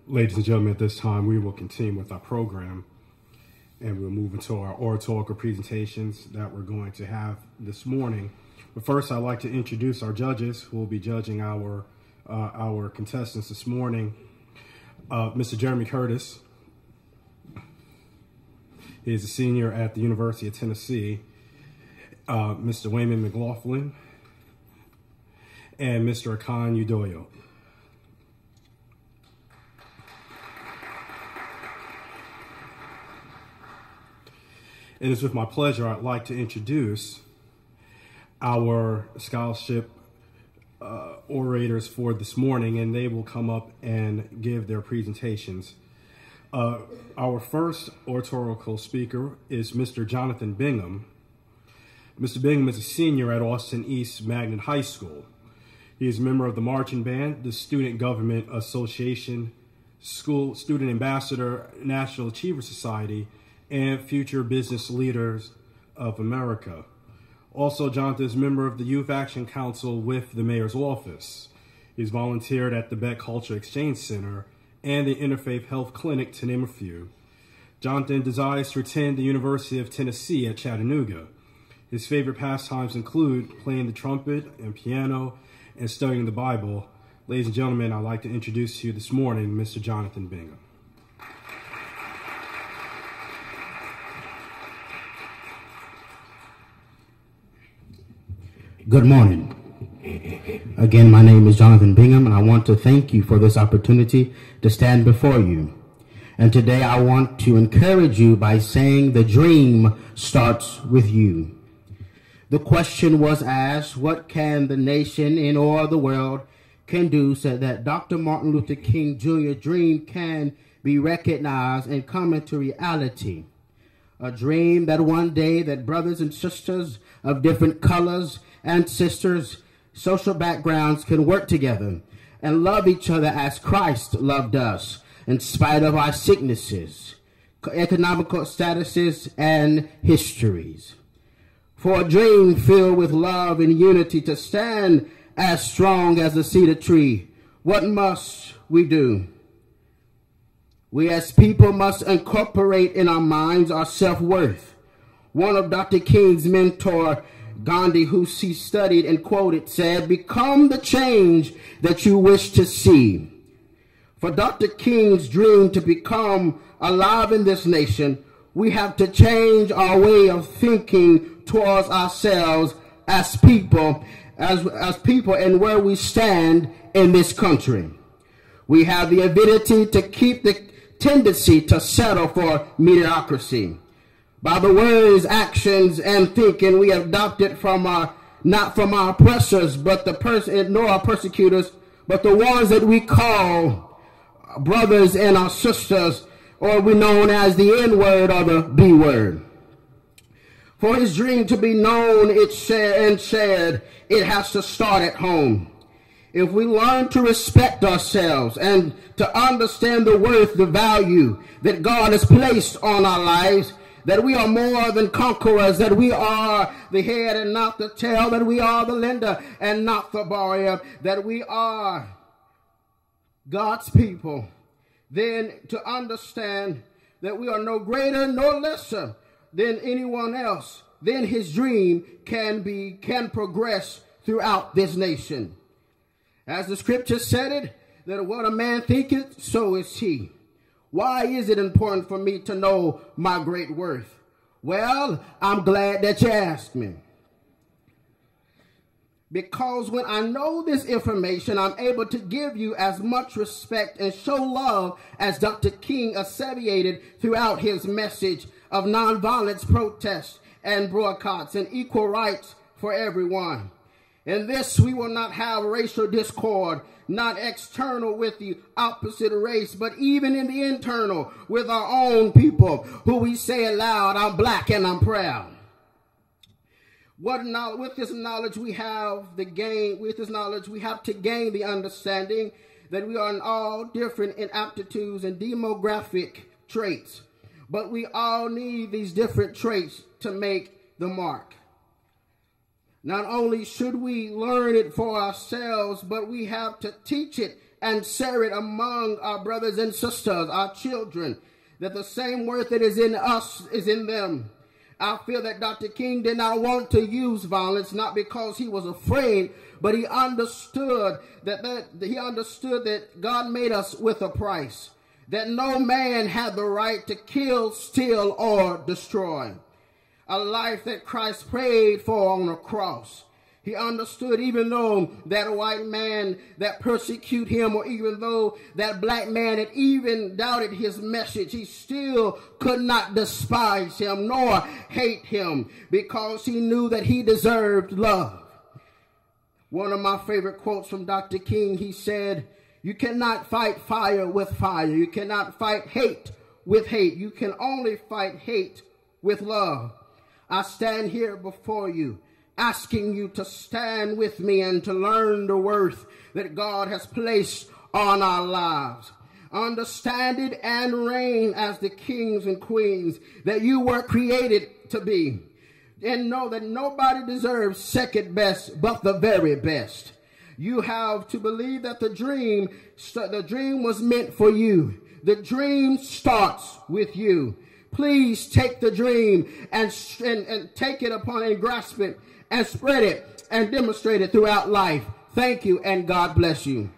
Ladies and gentlemen, at this time, we will continue with our program, and we'll move into our oratorical presentations that we're going to have this morning. But first, I'd like to introduce our judges who will be judging our contestants this morning. Mr. Jeremy Curtis. He is a senior at the University of Tennessee. Mr. Wayman McLaughlin and Mr. Akan Udoyo. It is with my pleasure I'd like to introduce our scholarship orators for this morning, and they will come up and give their presentations. Our first oratorical speaker is Mr. Jonathan Bingham. Mr. Bingham is a senior at Austin East Magnet High School. He is a member of the marching band, the Student Government Association, School Student Ambassador, National Achiever Society, and Future Business Leaders of America. Also, Jonathan is a member of the Youth Action Council with the Mayor's Office. He's volunteered at the Beck Culture Exchange Center and the Interfaith Health Clinic, to name a few. Jonathan desires to attend the University of Tennessee at Chattanooga. His favorite pastimes include playing the trumpet and piano and studying the Bible. Ladies and gentlemen, I'd like to introduce to you this morning Mr. Jonathan Bingham. Good morning. Again, my name is Jonathan Bingham, and I want to thank you for this opportunity to stand before you. And today I want to encourage you by saying the dream starts with you. The question was asked, what can the nation and or the world can do so that Dr. Martin Luther King Jr. dream can be recognized and come into reality? A dream that one day that brothers and sisters of different colors, ancestors, social backgrounds can work together and love each other as Christ loved us in spite of our sicknesses, economical statuses, and histories. For a dream filled with love and unity to stand as strong as a cedar tree, what must we do? We as people must incorporate in our minds our self-worth. One of Dr. King's mentor, Gandhi, who he studied and quoted, said, "Become the change that you wish to see." For Dr. King's dream to become alive in this nation, we have to change our way of thinking towards ourselves as people, as people and where we stand in this country. We have the ability to keep the tendency to settle for mediocrity. By the words, actions, and thinking we adopted from not from our oppressors, but nor our persecutors, but the ones that we call brothers and our sisters, or we known as the N-word or the B-word. For his dream to be known and shared, it has to start at home. If we learn to respect ourselves and to understand the worth, the value that God has placed on our lives, that we are more than conquerors, that we are the head and not the tail, that we are the lender and not the borrower, that we are God's people, then to understand that we are no greater nor lesser than anyone else, then his dream can progress throughout this nation. As the scripture said it, that what a man thinketh, so is he. Why is it important for me to know my great worth? Well, I'm glad that you asked me. Because when I know this information, I'm able to give you as much respect and show love as Dr. King asseverated throughout his message of nonviolence, protest, and boycotts, and equal rights for everyone. In this, we will not have racial discord, not external with the opposite race, but even in the internal with our own people, who we say aloud, I'm black and I'm proud. With this knowledge we have to gain the understanding that we are in all different in aptitudes and demographic traits, but we all need these different traits to make the mark. Not only should we learn it for ourselves, but we have to teach it and share it among our brothers and sisters, our children, that the same worth that is in us is in them. I feel that Dr. King did not want to use violence, not because he was afraid, but he understood that God made us with a price, that no man had the right to kill, steal, or destroy. A life that Christ paid for on a cross. He understood even though that white man that persecuted him, or even though that black man had even doubted his message, he still could not despise him nor hate him, because he knew that he deserved love. One of my favorite quotes from Dr. King, he said, "You cannot fight fire with fire. You cannot fight hate with hate. You can only fight hate with love." I stand here before you, asking you to stand with me and to learn the worth that God has placed on our lives. Understand it and reign as the kings and queens that you were created to be. And know that nobody deserves second best but the very best. You have to believe that the dream was meant for you. The dream starts with you. Please take the dream and take it upon and grasp it and spread it and demonstrate it throughout life. Thank you, and God bless you.